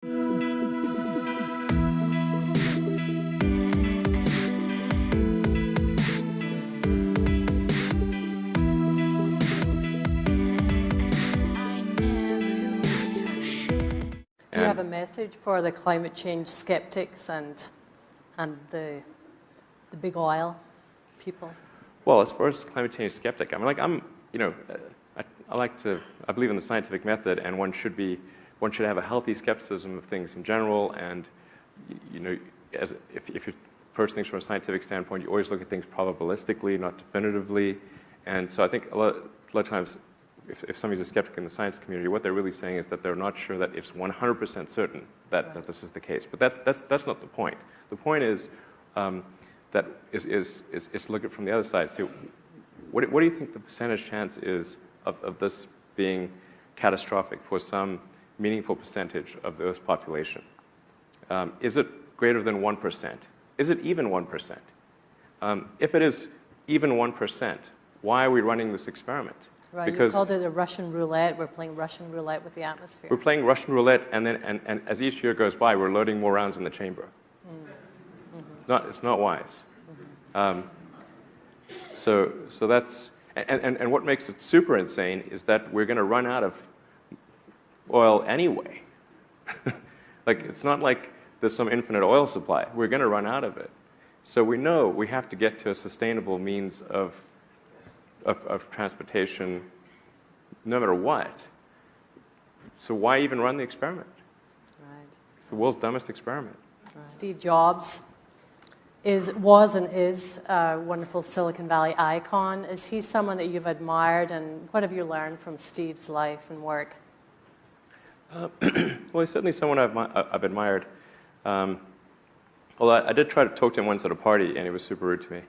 Do you have a message for the climate change skeptics and the big oil people? Well, as far as climate change skeptic, I believe in the scientific method, and one should have a healthy skepticism of things in general. And if you first things from a scientific standpoint, you always look at things probabilistically, not definitively. And so I think a lot of times, if somebody's a skeptic in the science community, what they're really saying is that they're not sure that it's 100% certain that this is the case. But that's not the point. The point is to look at it from the other side. So what do you think the percentage chance is of this being catastrophic for some meaningful percentage of the Earth's population? Is it greater than 1%? Is it even 1%? If it is even 1%, why are we running this experiment? Right, you called it a Russian roulette. We're playing Russian roulette with the atmosphere. We're playing Russian roulette, and as each year goes by, we're loading more rounds in the chamber. Mm-hmm. It's not wise. Mm-hmm. So that's, and what makes it super insane is that we're going to run out of oil anyway. Like, it's not like there's some infinite oil supply. We're going to run out of it. So we know we have to get to a sustainable means of transportation no matter what. So why even run the experiment? Right. It's the world's dumbest experiment. Right. Steve Jobs was and is a wonderful Silicon Valley icon. Is he someone that you've admired, and what have you learned from Steve's life and work? Well, he's certainly someone I've admired. Although I did try to talk to him once at a party, and he was super rude to me.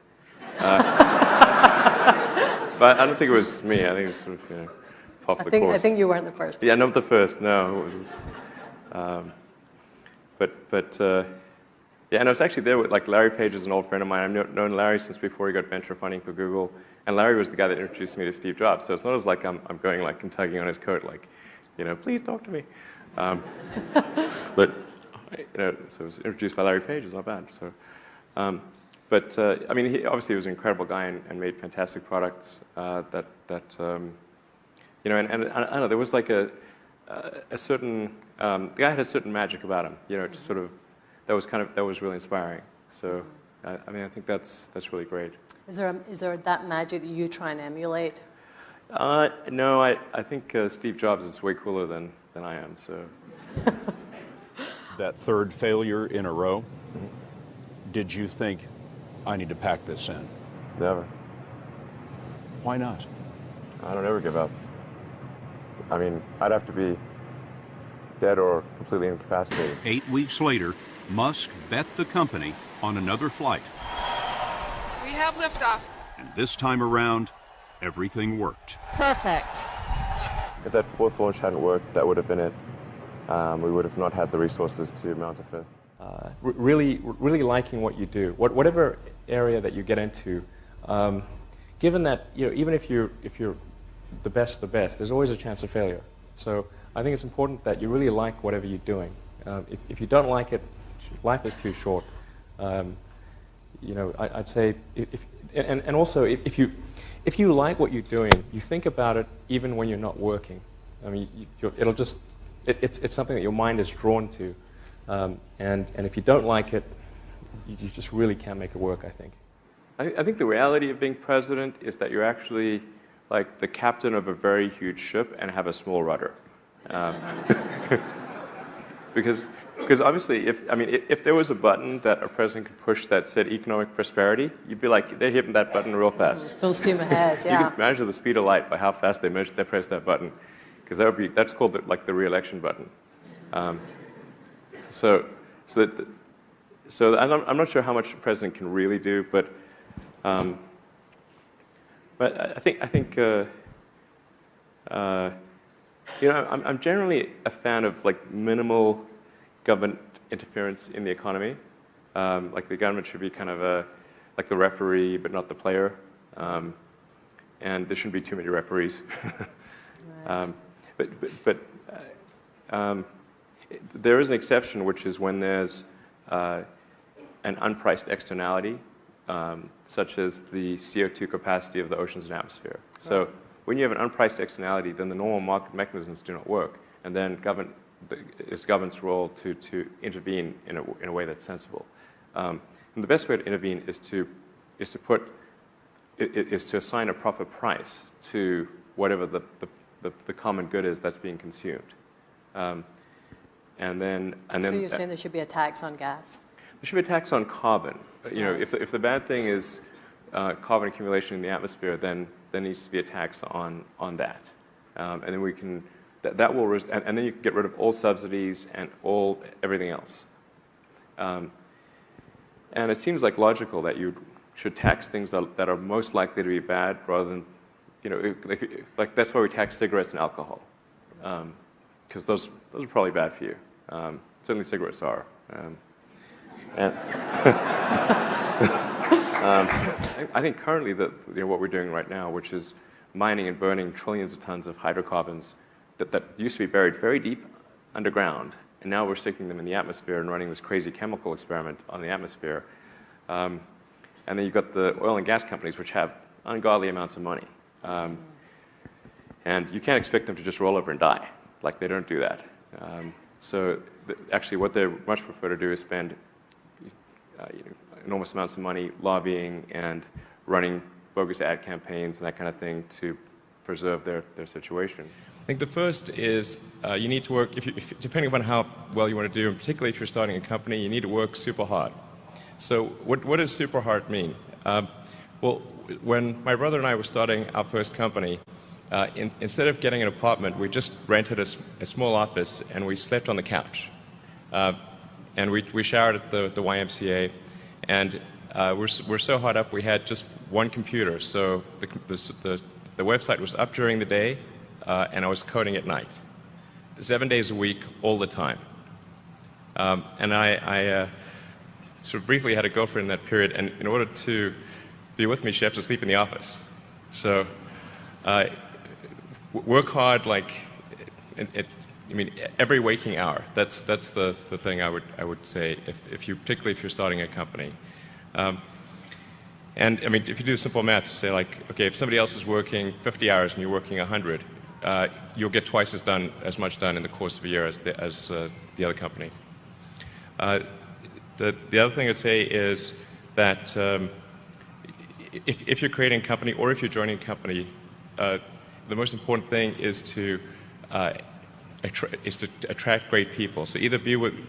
But I don't think it was me. I think it was sort of, off the course. I think you weren't the first. Yeah, not the first. No. It was, yeah, and I was actually there with, like, Larry Page is an old friend of mine. I've known Larry since before he got venture funding for Google, and Larry was the guy that introduced me to Steve Jobs. So it's not as like I'm going like and tugging on his coat, like, please talk to me. But so I was introduced by Larry Page. It's not bad. So. I mean, he obviously was an incredible guy and made fantastic products. And I don't know, there was like a certain the guy had a certain magic about him. Just sort of that was really inspiring. So I mean, I think that's really great. Is there that magic that you try and emulate? No, I think Steve Jobs is way cooler than I am. So that third failure in a row. Mm-hmm. Did you think, I need to pack this in? Never. Why not? I don't ever give up. I mean, I'd have to be dead or completely incapacitated. 8 weeks later, Musk bet the company on another flight. We have liftoff. And this time around, everything worked. Perfect. If that fourth launch hadn't worked, that would have been it. We would have not had the resources to mount a fifth. Really liking what you do, whatever area that you get into, given that even if you're the best, there's always a chance of failure. So I think it's important that you really like whatever you're doing. If you don't like it, life is too short. I'd say and also if you like what you're doing, you think about it even when you're not working. I mean, it's something that your mind is drawn to. And if you don't like it, you just really can't make it work, I think. I think the reality of being president is that you're actually like the captain of a very huge ship and have a small rudder. Because obviously, if there was a button that a president could push that said economic prosperity, you'd be like, they're hitting that button real fast. Full steam ahead, yeah. You could measure the speed of light by how fast they press that button, because that's called the re-election button. So I'm not sure how much a president can really do, but I think I'm generally a fan of like minimal government interference in the economy. Like the government should be kind of like the referee, but not the player, and there shouldn't be too many referees. Right. There is an exception, which is when there's an unpriced externality, such as the CO2 capacity of the oceans and atmosphere. So when you have an unpriced externality, then the normal market mechanisms do not work, and then it's government's role to intervene in a way that's sensible. And the best way to intervene is to assign a proper price to whatever the common good is that's being consumed. So you're saying there should be a tax on gas? There should be a tax on carbon. If the bad thing is carbon accumulation in the atmosphere, then there needs to be a tax on that, and then we can that will and then you can get rid of all subsidies and everything else. And it seems like logical that you should tax things that are most likely to be bad, rather than like that's why we tax cigarettes and alcohol, because those are probably bad for you. Certainly cigarettes are. I think currently what we're doing right now, which is mining and burning trillions of tons of hydrocarbons that used to be buried very deep underground, and now we're sticking them in the atmosphere and running this crazy chemical experiment on the atmosphere. And then you've got the oil and gas companies, which have ungodly amounts of money. And you can't expect them to just roll over and die. Like, they don't do that. So actually what they much prefer to do is spend enormous amounts of money lobbying and running bogus ad campaigns and that kind of thing to preserve their situation. I think the first is you need to work, depending upon how well you want to do, and particularly if you're starting a company, you need to work super hard. So what does super hard mean? Well, when my brother and I were starting our first company, instead of getting an apartment, we just rented a small office and we slept on the couch. And we showered at the YMCA, and we're so hard up we had just one computer. So the website was up during the day, and I was coding at night, 7 days a week, all the time. And I sort of briefly had a girlfriend in that period, and in order to be with me, she had to sleep in the office. So work hard, like every waking hour. That's the thing I would say, particularly if you're starting a company. And I mean, if you do simple math, say like, okay, if somebody else is working 50 hours and you're working 100, you'll get twice as much done in the course of a year as the other company. The other thing I'd say is that if you're creating a company or if you're joining a company, the most important thing is to attract great people. So either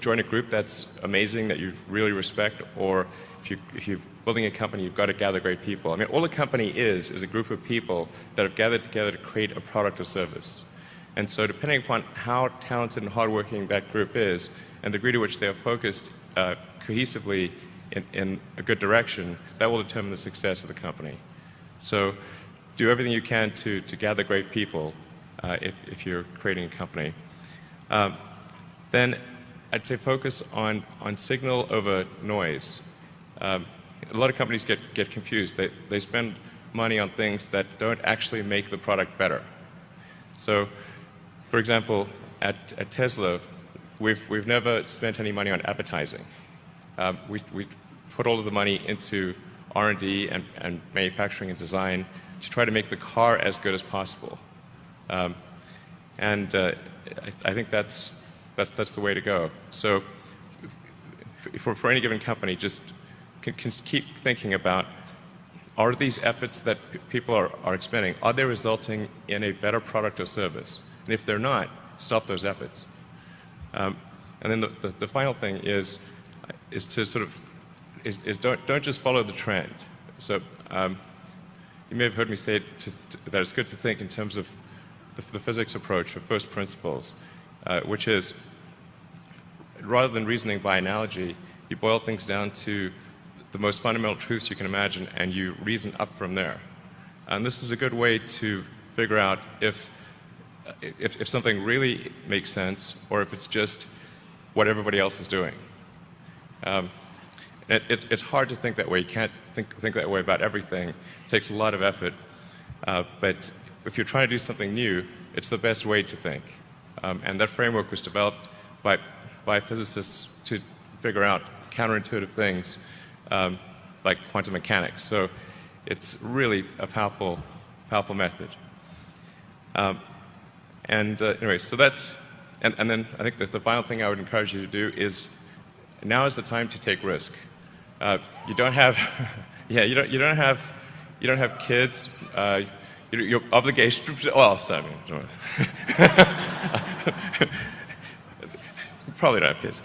join a group that's amazing, that you really respect, or if you're building a company, you've got to gather great people. I mean, all a company is a group of people that have gathered together to create a product or service. And so depending upon how talented and hardworking that group is, and the degree to which they are focused cohesively in a good direction, that will determine the success of the company. So do everything you can to gather great people if you're creating a company. Then I'd say focus on signal over noise. A lot of companies get confused. They spend money on things that don't actually make the product better. So, for example, at Tesla, we've never spent any money on advertising. We put all of the money into R&D and manufacturing and design to try to make the car as good as possible. And I think that's the way to go. So for any given company, just can keep thinking about, are these efforts that people are expending, are they resulting in a better product or service? And if they're not, stop those efforts. And then the final thing is to sort of don't just follow the trend. So you may have heard me say that it's good to think in terms of the physics approach of first principles, which is, rather than reasoning by analogy, you boil things down to the most fundamental truths you can imagine, and you reason up from there. And this is a good way to figure out if something really makes sense, or if it's just what everybody else is doing. It's hard to think that way. You can't think that way about everything. It takes a lot of effort. But if you're trying to do something new, it's the best way to think. And that framework was developed by by physicists to figure out counterintuitive things like quantum mechanics. So it's really a powerful method. Anyway, so that's, and then I think that the final thing I would encourage you to do is, now is the time to take risk. You don't have, yeah, you don't have kids. Your obligation. Well, sorry, probably don't have kids.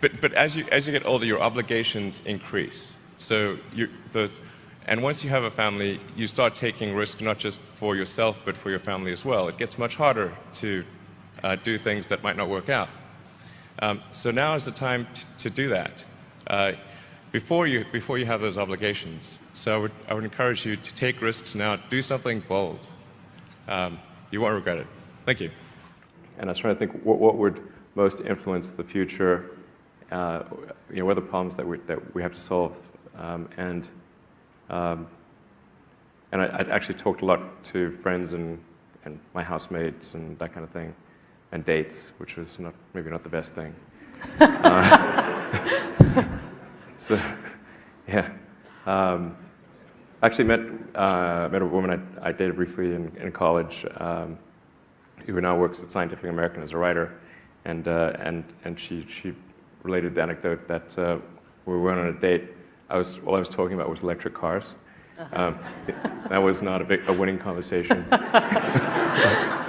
But as you get older, your obligations increase. So and once you have a family, you start taking risk not just for yourself, but for your family as well. It gets much harder to do things that might not work out. So now is the time to do that before you have those obligations. So I would encourage you to take risks now. Do something bold. You won't regret it. Thank you. And I was trying to think what would most influence the future. What are the problems that we have to solve, and I actually talked a lot to friends and my housemates and that kind of thing, and dates, which was maybe not the best thing. So, yeah. Actually met a woman I dated briefly in college, who now works at Scientific American as a writer, and she related the anecdote that we went on a date. All I was talking about was electric cars. That was not a winning conversation.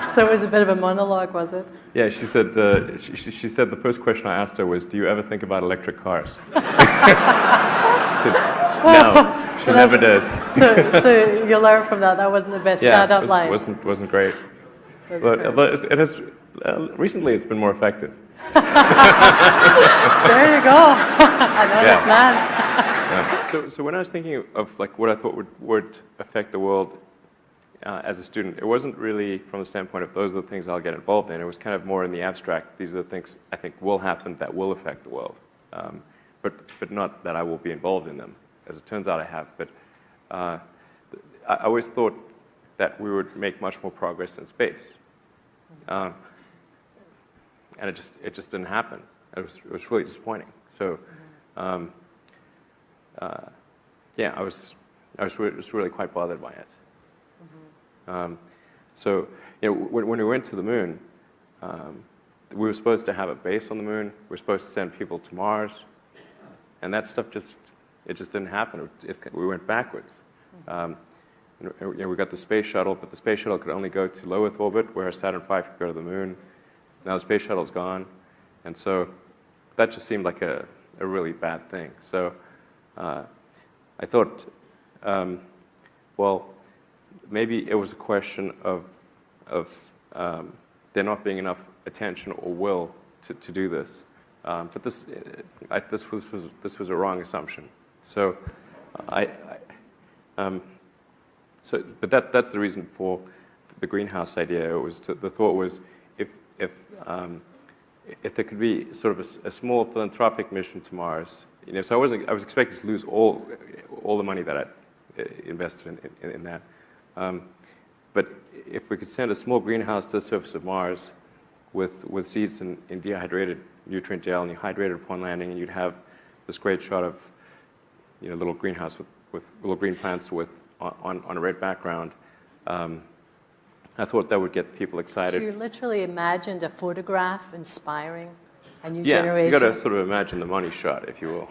So it was a bit of a monologue, was it? Yeah, she said she said the first question I asked her was, "Do you ever think about electric cars?" She said, "No." She never does. So you learn from that. That wasn't the best shut-up line. Wasn't great. That's But great. it has recently it's been more effective. There you go. I know this man. Yeah. So when I was thinking of like what I thought would affect the world as a student, it wasn't really from the standpoint of those are the things I'll get involved in. It was kind of more in the abstract. These are the things I think will happen that will affect the world, but not that I will be involved in them. As it turns out, I have. But I always thought that we would make much more progress in space, and it just didn't happen. It was really disappointing. So, yeah, I was really quite bothered by it. So, when we went to the moon, we were supposed to have a base on the moon. We were supposed to send people to Mars, and that stuff just didn't happen. We went backwards. We got the space shuttle, but the space shuttle could only go to low Earth orbit, whereas Saturn V could go to the moon. Now the space shuttle's gone, and so that just seemed like a really bad thing. So I thought, well, maybe it was a question of there not being enough attention or will to do this. But this was a wrong assumption. So but that's the reason for the greenhouse idea. The thought was if there could be sort of a small philanthropic mission to Mars, so I was expecting to lose all the money that I invested in that. But if we could send a small greenhouse to the surface of Mars with seeds in dehydrated nutrient gel, and you hydrate it upon landing, and you'd have this great shot of little greenhouse with little green plants on a red background. I thought that would get people excited. So you literally imagined a photograph inspiring a new Yeah, generation? you got to sort of imagine the money shot, if you will.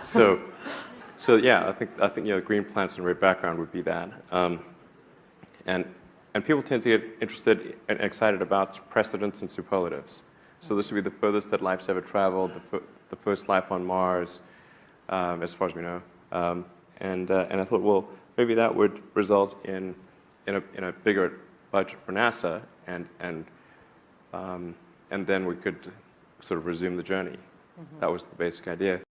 So yeah, I think green plants and red background would be that. And people tend to get interested and excited about precedents and superlatives. So this would be the furthest that life's ever traveled, the first life on Mars, as far as we know. And I thought, well, maybe that would result in a bigger budget for NASA, and then we could sort of resume the journey. That was the basic idea.